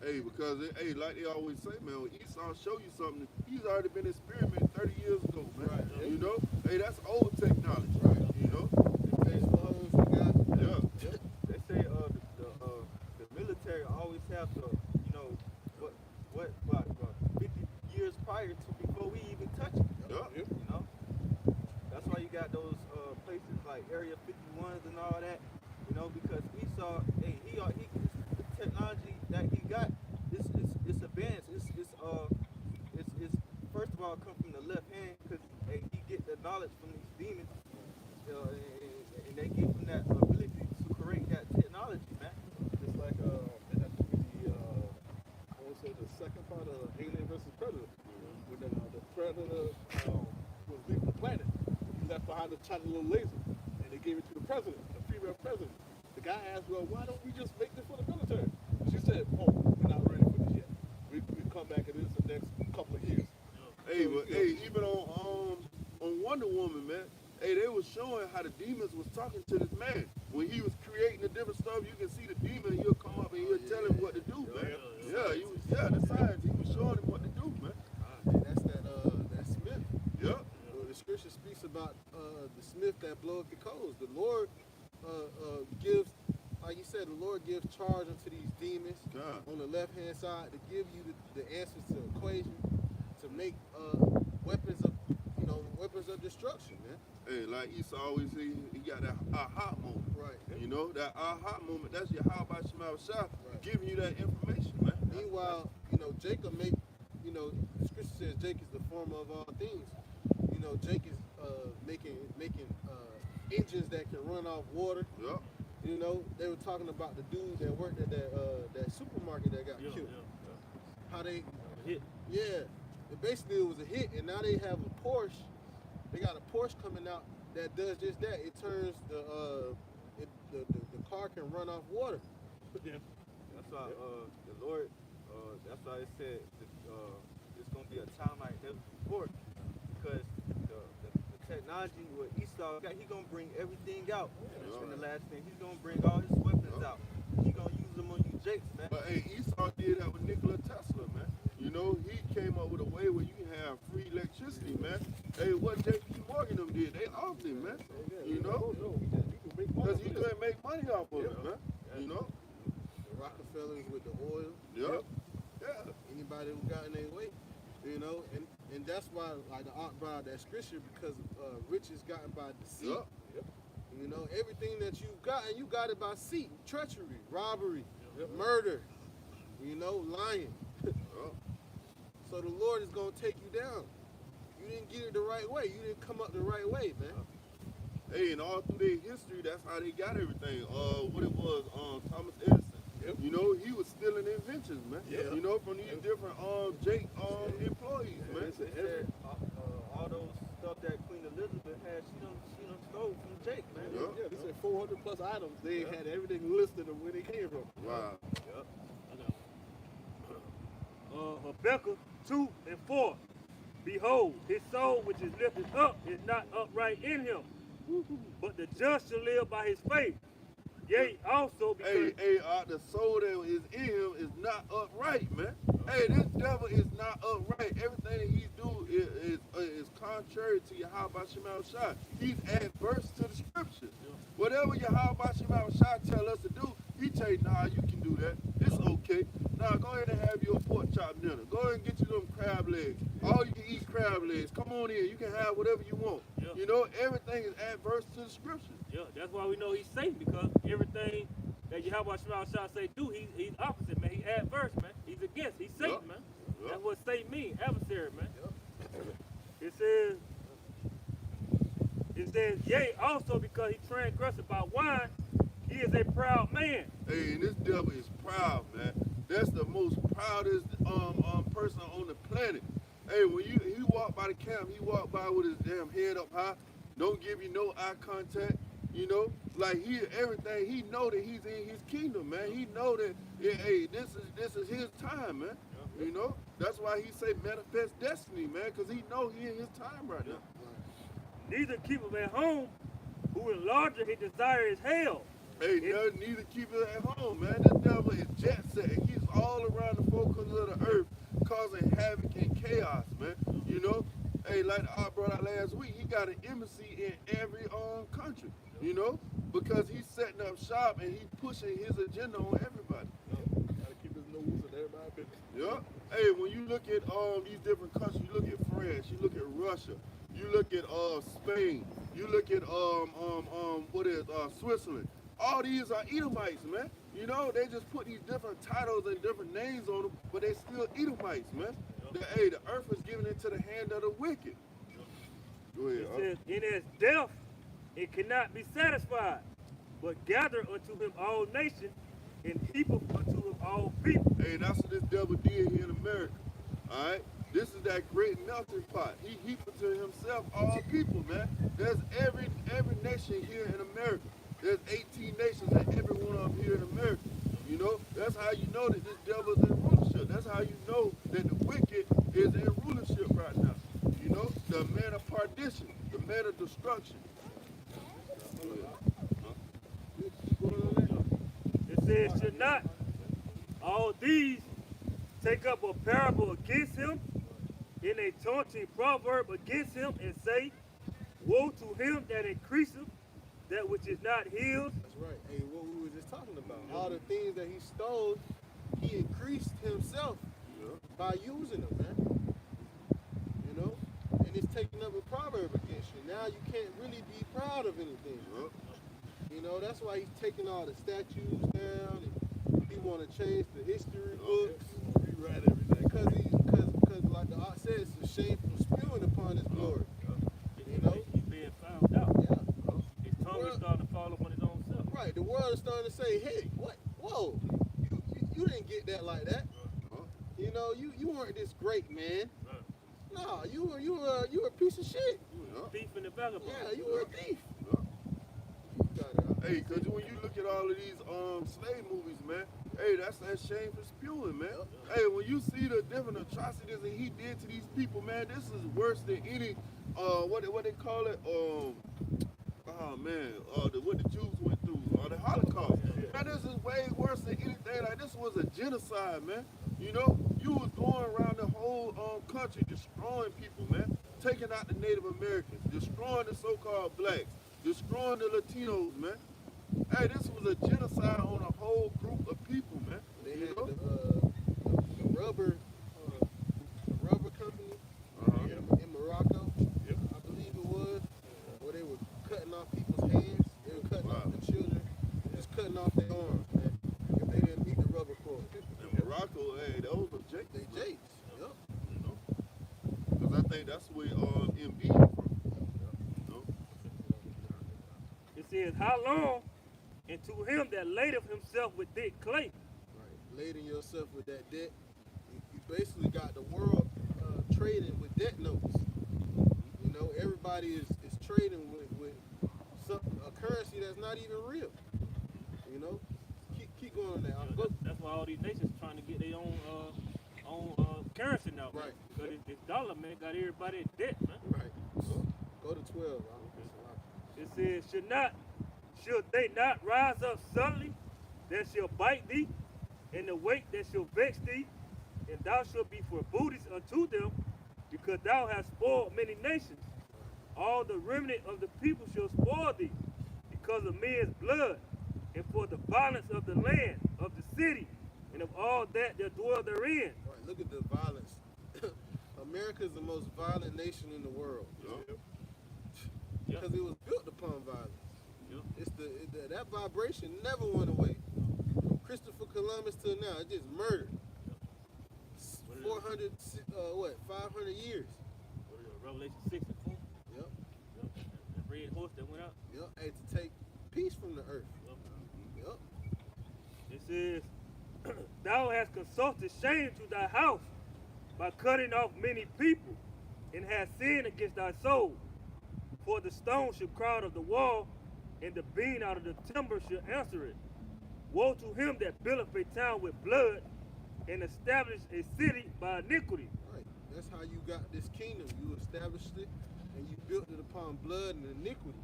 Hey, because like they always say, man, when Esau show you something, he's already been experimenting 30 years ago, man. Right. You know? Hey, that's old technology. Right. You know? Facebooks, we got, Yeah. They say the military always have to, what 50 years prior to before we even touch it. Yeah. You know? That's why you got those places like Area 51s and all that, because Esau, hey, the technology that he got, it's advanced. It's first of all come from the left hand, because he get the knowledge from these demons, and they give him that ability to create that technology, man. Just like it has to be I would say the second part of Alien versus Predator. When the Predator was leaving the planet, he left behind a tiny little laser, and they gave it to the president, the female president. The guy asked, well, why don't we just make this for the military? She said, oh, we're not ready for this yet. We'll come back at this in the next couple of years. Hey, but even on Wonder Woman, man, they was showing how the demons was talking to this man. When he was creating the different stuff, you can see the demon, he'll come up and he'll tell him what to do, man. The science, he was showing him what to do, man. and that's that Smith. Yeah. The scripture speaks about the Smith that bloweth the coals. The Lord gives, like you said, the Lord gives charge unto these demons God. on the left-hand side to give you the answers to equation, to make weapons of destruction, man. Hey, like Esau always say, he got that aha moment. Right. You know, that aha moment, that's your how about Shemal Shah Right. giving you that information, man. Meanwhile, Jacob the scripture says Jacob is the former of all things. Jacob is making engines that can run off water. Yeah. They were talking about the dude that worked at that supermarket that got killed. How they Hit. Yeah. Basically it was a hit, and now they have a Porsche. They got a Porsche coming out that does just that. It turns the car can run off water. That's why the Lord, that's why it said that, it's gonna be a time like never before, because the technology with Esau got, he gonna bring everything out. In the last thing, he's gonna bring all his weapons out. He gonna use them on you jakes, man. But hey, Esau did that with Nikola Tesla, man. He came up with a way where you can have free electricity, man. Hey, what J.P. Morgan them did, they offed him, man. Because he couldn't make money off of it, man. The Rockefellers with the oil. Yeah. Anybody who got in their way, and And that's why, like the aunt brought out that scripture, because riches gotten by deceit. Yup. You know, everything that you got, and you got it by deceit, treachery, robbery, murder, you know, lying. So the Lord is going to take you down. You didn't get it the right way. You didn't come up the right way, man. Hey, and all through their history, that's how they got everything. What it was, Thomas Edison. Yep. You know, he was stealing inventions, man. Yeah. You know, from these different Jake employees, man. They said, all those stuff that Queen Elizabeth had, she done stole from Jake, man. Yeah, they said 400 plus items. They had everything listed of where they came from. Wow. Habakkuk 2:4. Behold, his soul which is lifted up is not upright in him, but the just shall live by his faith. Yea, also because The soul that is in him is not upright, man. Hey, this devil is not upright. Everything that he do is contrary to Yahweh Shema Shai. He's adverse to the scriptures. Whatever Yahweh Shema Shai tell us to do, he tell you, nah, you can do that. It's okay. Nah, go ahead and have your pork chop dinner. Go ahead and get you them crab legs. All you can eat crab legs. Come on in. You can have whatever you want. Yeah. You know, everything is adverse to the scriptures. yeah, that's why we know he's Satan, because everything that Yahweh Shema Shai say do, he's opposite, man. He's adverse, man. He's against. He's Satan, Yeah. man. Yeah. That's what Satan means, adversary, man. Yeah. It says, yea, also because he transgressed about wine, he is a proud man. Hey, and this devil is proud, man. That's the most proudest person on the planet. Hey, when he walk by the camp, he walk by with his damn head up high, don't give you no eye contact, you know, like everything. He know that he's in his kingdom, man. He know that, hey, this is his time, man. You know, that's why he say manifest destiny, man, because he know he in his time right now. Neither keep him at home, who enlarger his desire is hell. Hey, neither keep it at home, man. This devil is jet setting. He's all around the four corners of the earth, causing havoc and chaos, man. You know, hey, like I brought out last week, he got an embassy in every country. You know, because he's setting up shop and he's pushing his agenda on everybody. Gotta keep his nose in everybody's business. Yeah. Hey, when you look at these different countries, you look at France, you look at Russia, you look at Spain, you look at Switzerland. All these are Edomites, man. You know, they just put these different titles and different names on them, but they still Edomites, man. The earth is given into the hand of the wicked. Go ahead. It says, in his death it cannot be satisfied, but gather unto him all nations, and heapeth unto him all people. Hey, that's what this devil did here in America. All right? This is that great melting pot. He heaped to himself all people, man. There's every nation here in America. There's 18 nations and every one of them here in America. You know, that's how you know that this devil is in rulership. That's how you know that the wicked is in rulership right now. You know, the man of perdition, the man of destruction. It says, should not all these take up a parable against him, in a taunting proverb against him, and say, woe to him that increaseth that which is not his. That's right. Hey, what we were just talking about. All the things that he stole, he increased himself by using them, man. You know? And it's taking up a proverb against you. Now you can't really be proud of anything. You know, that's why he's taking all the statues down, and he want to change the history books. Rewrite everything. Because like the art says, it's a shameful spewing upon his glory. You know? He's being found out. Yeah. His tongue is starting to fall upon his own self. Right, the world is starting to say, hey, what? Whoa, you didn't get that like that. You know, you weren't this great, man. No, you were a piece of shit. Thief and the vagabond. Yeah, you were a thief. Hey, because when you look at all of these slave movies, man, hey, that's that shameful spewing, man. Hey, when you see the different atrocities that he did to these people, man, this is worse than any, what they call it, what the Jews went through, the Holocaust. Man, this is way worse than anything. Like, this was a genocide, man. You know, you was going around the whole country destroying people, man. Taking out the Native Americans, destroying the so-called blacks, destroying the Latinos, man. Hey, this was a genocide on a whole group of people, man. They You had know? the rubber company. think that's where MB from. You know? It says, how long? And to him that ladeth himself with thick clay. Right. Laden yourself with that debt. You basically got the world trading with debt notes. You know, everybody is trading with a currency that's not even real. You know, keep going on that. That's why all these nations trying to get their own currency now. Right. Because this dollar, man, got everybody in debt, man. Right. Go to 12. It says, should they not rise up suddenly that shall bite thee, and the weight that shall vex thee, and thou shalt be for booties unto them, because thou hast spoiled many nations. All the remnant of the people shall spoil thee, because of men's blood, and for the violence of the land, of the city, and of all that dwell therein. Right. Look at the violence. America is the most violent nation in the world. Because it was built upon violence. It's that vibration never went away. From Christopher Columbus till now, it just murdered. 500 years. Revelation 6 and 4. Yep. The red horse that went out. Yep. And to take peace from the earth. Yep. It says, thou hast consulted shame to thy house by cutting off many people, and hast sinned against thy soul. For the stone shall cry out of the wall, and the beam out of the timber shall answer it. Woe to him that buildeth a town with blood, and established a city by iniquity. Right. That's how you got this kingdom. You established it, and you built it upon blood and iniquity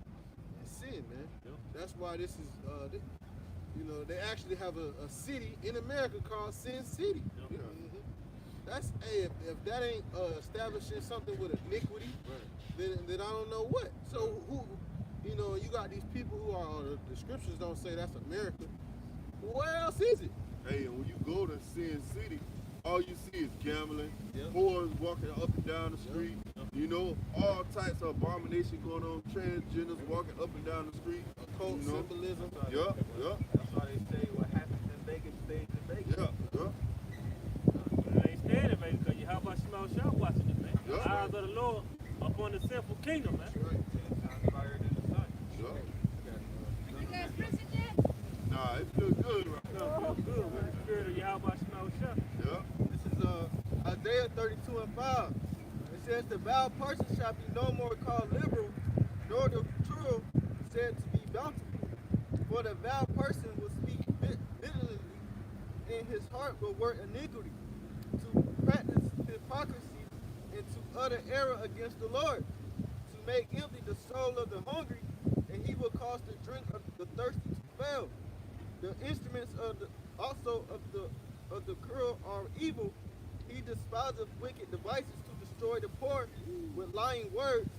and sin, man. Yep. That's why this is, they actually have a city in America called Sin City. Yep. You know, that's, hey, if that ain't establishing something with iniquity, then I don't know what. So who, you got these people who are, the scriptures don't say that's America. Where else is it? Hey, and when you go to Sin City, all you see is gambling, whores walking up and down the street, all types of abomination going on, transgenders walking up and down the street. Occult symbolism. Yup. That's why they say what happens in Vegas stays in Vegas. Yeah. It ain't staying in Vegas, because how about Shemel Shah watching it, man? Yep. The eyes of the Lord upon the sinful kingdom, man. Right. Fire in the sun. You guys prison yet? Nah, it feels good right now. Feel good with the spirit of Yahweh Shemel Shah. Yeah. This is Isaiah 32 and 5. It says, the vile person shall be no more called liberal, nor the true said to be bountiful. For the vile person will speak bitterly, and his heart will work iniquity, to practice hypocrisy, and to utter error against the Lord, to make empty the soul of the hungry, and he will cause the drink of the thirsty to fail. The instruments of the cruel are evil. He despiseth wicked devices to destroy the poor with lying words,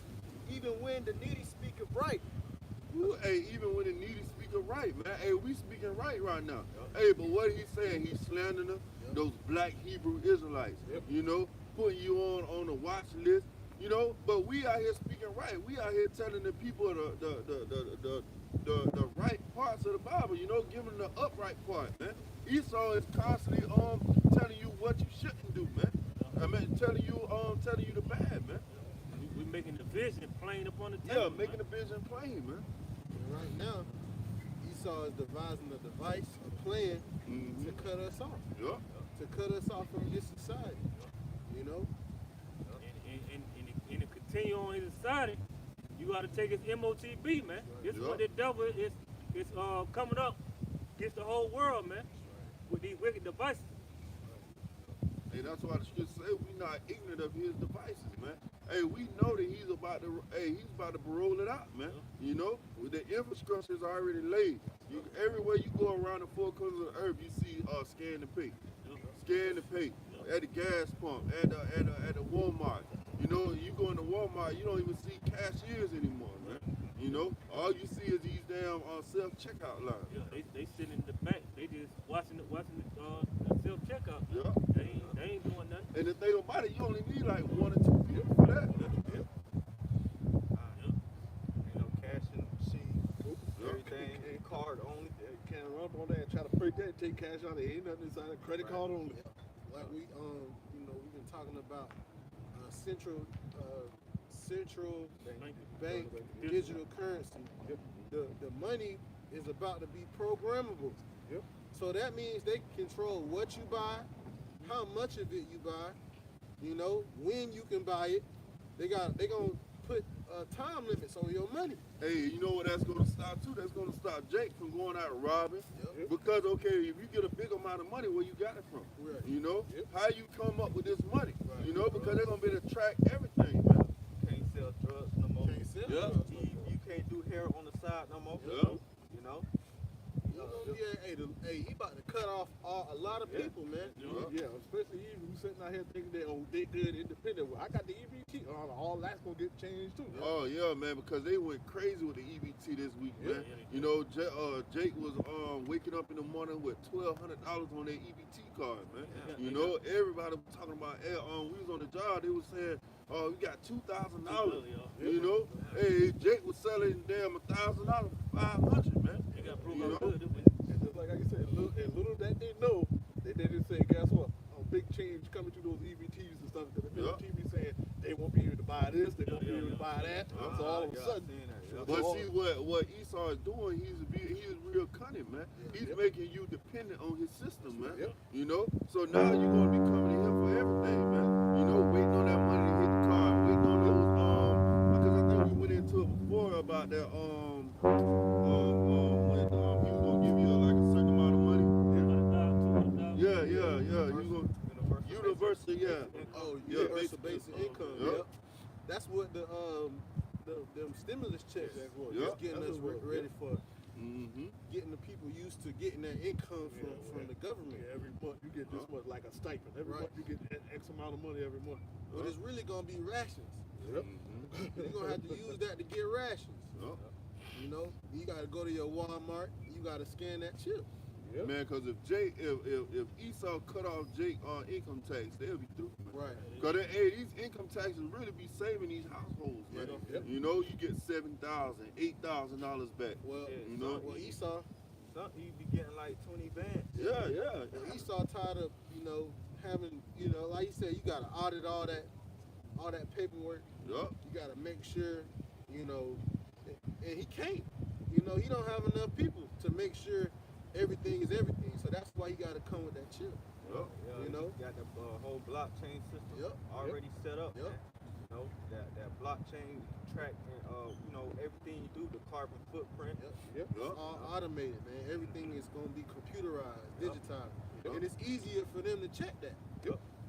even when the needy speaketh right. Ooh, hey, even when the needy speaking right, man. Hey, we speaking right now. Hey, but what he's saying, he's slandering those black Hebrew Israelites. Putting you on a watch list. But we out here speaking right. We out here telling the people the right parts of the Bible. Giving the upright part, man. Esau is constantly telling you what you shouldn't do, man. I mean, telling you the bad, man. We making the vision plain upon the Yeah, table. making the vision plain, man. And right now, Esau is devising a device, a plan to cut us off. Yeah. To cut us off from this society. And to continue on his society, you got to take his MOTB, man. This is what the devil is coming up against the whole world, man, with these wicked devices. Hey, that's why the scripture say we not ignorant of his devices, man. Hey, we know that he's about to roll it out, man. The infrastructure is already laid. Everywhere you go around the four corners of the earth, you see scan and pay. Scan and pay. At the gas pump, at the Walmart. You go into Walmart, you don't even see cashiers anymore, man. All you see is these damn self-checkout lines. Yeah, they sitting in the back. They just watching the self-checkout. Yeah. They ain't doing nothing. And the thing about it, you only need like 1 or 2 people for that. Cash in the machine, everything, card only. Can't run up on that and try to break that and take cash out. There ain't nothing inside a credit card only. Like we've been talking about central bank digital currency. The money is about to be programmable. Yep. So that means they can control what you buy, how much of it you buy, you know, when you can buy it. They gonna put time limits on your money. Hey, you know what that's going to stop too? That's going to stop Jake from going out robbing. Yep. Because, okay, if you get a big amount of money, where you got it from? Right. You know? Yep. How you come up with this money? Right. You know, because they're going to be able to track everything, man. Can't sell drugs no more. Can't sell Yeah. drugs no more. You can't do hair on the side no more. Yeah. You know? Hey, he about to cut off a lot of people, man. Yeah, especially you sitting out here thinking that, oh, they good independent. Well, I got the EBT. All that's going to get changed too. Oh, yeah, man, because they went crazy with the EBT this week, man. You know, Jake was waking up in the morning with $1,200 on their EBT card, man. You know, everybody was talking about, we was on the job, they was saying, oh, we got $2,000. You know? Hey, Jake was selling damn $1,000 for $500, man. They got You know? broke good. And just like I said, little that they know, they didn't say, guess what? A big change coming through those EBTs and stuff. Because the TV saying they won't be able to buy this, they won't be able to buy that. So all of a sudden, But see what Esau is doing, he's real cunning, man. He's making you dependent on his system, man. You know? So now you're gonna be coming to him for everything, man. You know, waiting on that money to hit the card, waiting on those because I think we went into it before about that when he was gonna give you like a certain amount of money. Yeah. Universal, yeah. Oh, Yeah, universal basic income. Yep. Yep. That's what them stimulus checks was. Yep. Just getting us ready for Mm-hmm. getting the people used to getting that income from the government. yeah, every month you get this much, like a stipend. Every Right. month you get X amount of money every month. But it's really gonna be rations. Yep. Mm-hmm. You're gonna have to use that to get rations. Yep. You know, you gotta go to your Walmart. You gotta scan that chip. Yep. Man, because if Esau cut off Jake on income tax, they'll be through. Right. Because these income taxes really be saving these households, man. Yep. You know, you get $7,000, $8,000 back. Well, You know? well, Esau You be getting like 20 bands. Yeah. Well, Esau tired of, having, like you said, you gotta audit all that paperwork. Yup. You gotta make sure, and he can't. He don't have enough people to make sure everything is everything. So that's why you gotta come with that chip. Yup. You know? Got the whole blockchain system Yep. already set up. Yep. Man. You know, that blockchain tracking, everything you do, the carbon footprint. Yep. Yup. All automated, man. Everything is gonna be computerized, Yep. digitized, Yep. and it's easier for them to check that.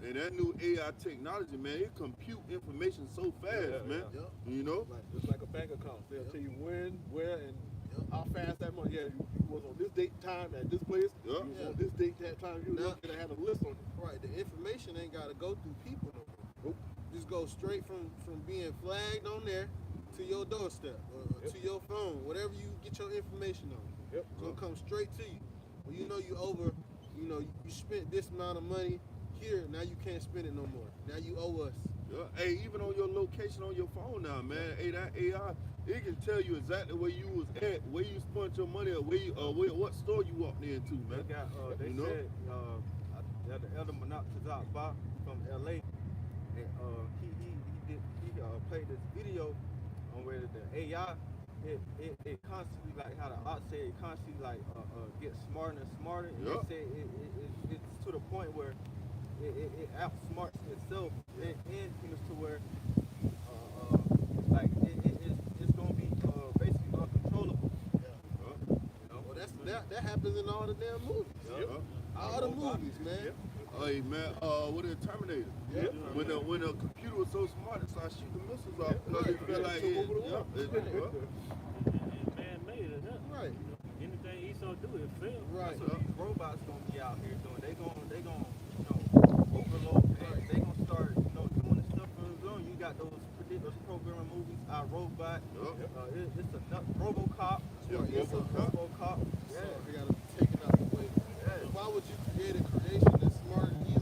And that new AI technology, man, it compute information so fast, man. Yep. You know? It's like a bank account. They'll tell you when, where, and Yep. how fast that money. Yeah, you was on this date, time at this place. Yup. You was on this date, that time. You Now- gonna have a list on it. Right. The information ain't gotta go through people no more. Nope. Just go straight from being flagged on there to your doorstep or to your phone, whatever you get your information on. Yep. It's gonna come straight to you. Well, you spent this amount of money here, now you can't spend it no more. Now you owe us. Yeah. Hey, even on your location on your phone now, man. Hey, that AI, it can tell you exactly where you was at, where you spent your money, or what store you walked into, They man. got, they You know? said, the Elder Monoptazak from LA, and he played this video on where the AI, it constantly, like how the ox said, it constantly gets smarter and smarter, and Yup. they say it's to the point where it outsmarts itself, and it's to where it's gonna be basically uncontrollable. Well, that happens in all the damn movies. Yup. All the movies, man. Hey, man, with the Terminator. Yeah. When the computer was so smart, it started shooting missiles off because Right. it felt like Took over the world. And man-made it, huh? Right. Anything Esau do, it fails. Right. So these robots gonna be out here doing. They gonna overload. And they gonna start doing the stuff for their own. You got those programming movies, iRobot. Yup. It's a RoboCop. Yeah, It's a RoboCop. RoboCop. So Yeah. I gotta take it out the way. Why would you create a creation that's smarter than you?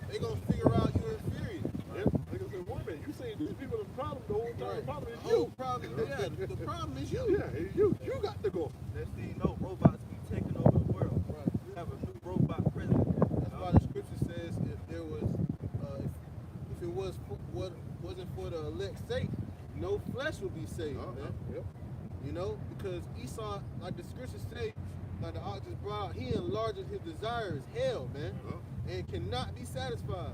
They gonna figure out you're inferior. Yeah. Like I said, wait a minute, you saying these people are the problem, the whole time Right. the problem The is whole you. problem, the problem is you. Yeah, it's you. You got to go. Next thing you know, robots be taking over the world. Right. We have a new robot president. That's why the scripture says if there was, if it wasn't for the elect's sake, no flesh would be saved, man. Yep. You know, because Esau, like the scriptures say, like the author just brought out, he enlarges his desires, hell, man, and cannot be satisfied.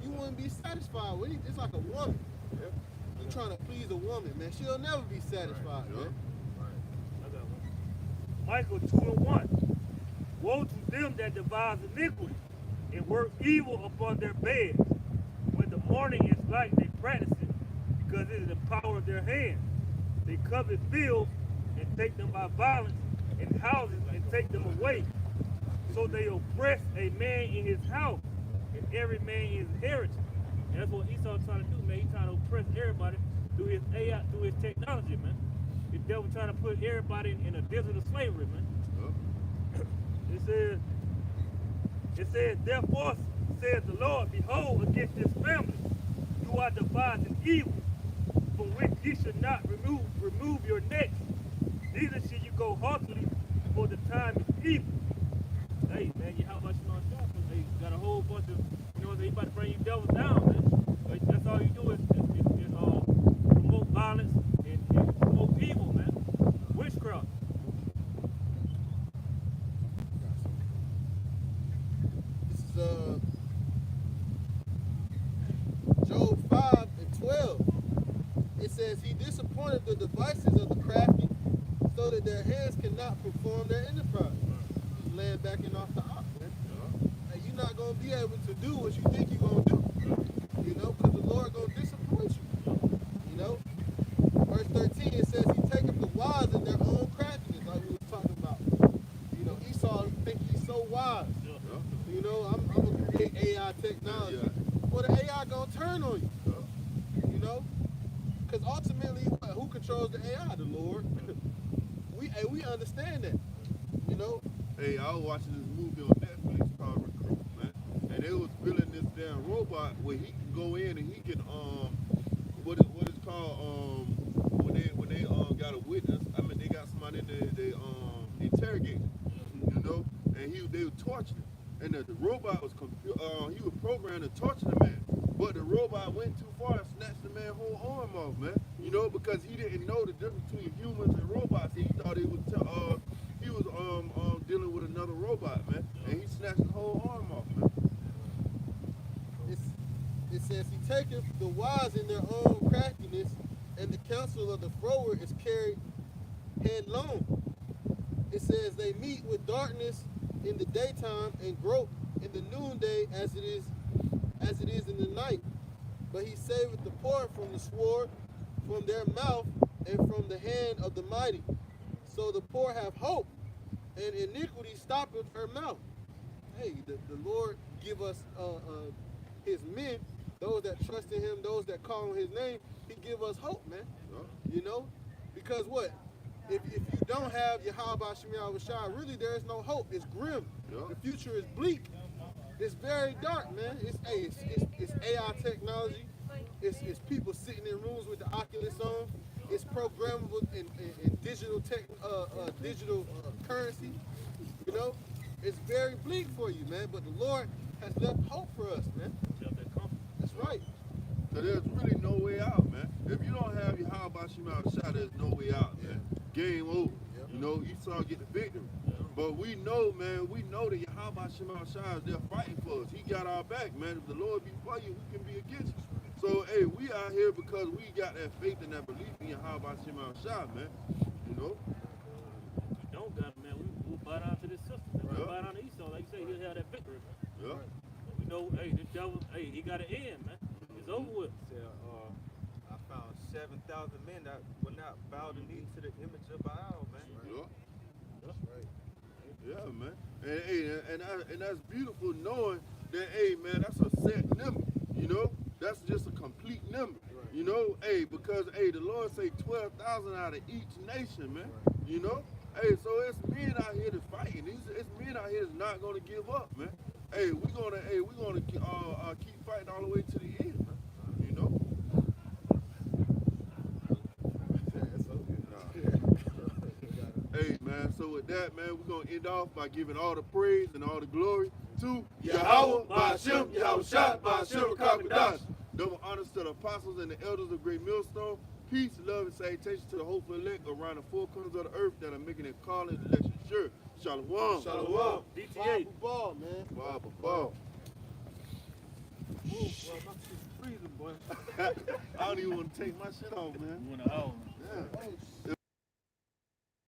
You wouldn't be satisfied with it. It's like a woman. Yep. You trying to please a woman, man. She'll never be satisfied, man. I got one. Michael 2:1. Woe to them that devise iniquity and work evil upon their beds. When the morning is light, they practice it, because it is the power of their hands. They covet fields and take them by violence, and houses and take them away. So they oppress a man in his house, and every man in his inheritance. And that's what Esau trying to do, man. He's trying to oppress everybody through his AI, through his technology, man. The devil trying to put everybody in a desert of slavery, man. It says, therefore says the Lord, behold, against this family, you are devising evil, from which ye should not remove your necks, neither should you go haughtily, for the time is evil. Hey, man, you how much you know yourself? Hey, you got a whole bunch of, you know, they about to bring you devils down, man. Like, that's all you do is promote violence and promote evil, man. Witchcraft. This is Job 5:12. It says, he disappointed the devices of the crafty, so that their hands cannot perform their enterprise. Just laying back and off the ox, man. Hey, you're not going to be able to do what you think you're going to do. You know, because the Lord going to disappoint you. You know? Verse 13, it says, he taketh the wise in their own craftiness, like we were talking about. You know, Esau think he's so wise. You know, I'm going to create AI technology. Well, the AI going to turn on you. You know? Because ultimately, who controls the AI? The Lord. we understand that. You know? Hey, I was watching this movie on Netflix called Recruit, man. And they was building this damn robot where he can go in and he can what is called when they got a witness. I mean, they got somebody in there, they interrogate, you know, and they were torturing. And the robot was he was programmed to torture the man, but the robot went too far and snatched the man's whole arm off, man. You know, because he didn't know the difference between humans and robots. He thought he was dealing with another robot, man, and he snatched his whole arm off, man. It says, he taketh the wise in their own craftiness, and the counsel of the froward is carried headlong. It says, they meet with darkness in the daytime and grope in the noonday as it is in the night. But he saveth the poor from the sword, from their mouth, and from the hand of the mighty. So the poor have hope, and iniquity stoppeth her mouth. Hey, the Lord give us his men, those that trust in him, those that call on his name, he give us hope, man. You know? Because what? If you don't have Yahweh Shem Yahweh, really there is no hope. It's grim. The future is bleak. It's very dark, man. It's AI technology. It's people sitting in rooms with the Oculus on. It's programmable in digital currency. You know, it's very bleak for you, man. But the Lord has left hope for us, man. That's right. So there's really no way out, man. If you don't have your Yahweh Shem Yahweh, there's no way out, man. Game over. You know, Esau get the victory. But we know, man, we know that Yahweh Shem Yahweh is there fighting for us. He got our back, man. If the Lord be for you, who can be against you? So, hey, we out here because we got that faith and that belief in Yahweh Shem Yahweh, man. You know? We don't got it, man. We'll bow down to this system. We'll bow down to Esau. Like you say, he'll have that victory, man. Yeah. But we know, hey, this devil, hey, he got an end, man. It's over with. I found 7,000 men that would not bow the knee to the image of Baal, man. Yeah. That's right. Yeah, man. And hey, and that's beautiful knowing that, hey, man, that's a set number. You know, that's just a complete number. Right. You know, hey, because hey, the Lord say 12,000 out of each nation, man. Right. You know, hey, so it's men out here that's fighting. It's men out here that's not gonna give up, man. Hey, we're gonna keep fighting all the way to the end, man. You know. Hey, man, so with that, man, we're going to end off by giving all the praise and all the glory to Yahweh, Ba'ashem, Yahweh Shah, Ba'ashem, Rakakadash. Double honors to the apostles and the elders of Great Millstone. Peace, love, and salutation to the hopeful elect around the four corners of the earth that are making it calling and election sure. Shalom. Shalom. DTA. Ball, man. Ball. Ooh, boy, my shit's freezing, boy. I don't even want to take my shit off, man. You want to Yeah. Oh,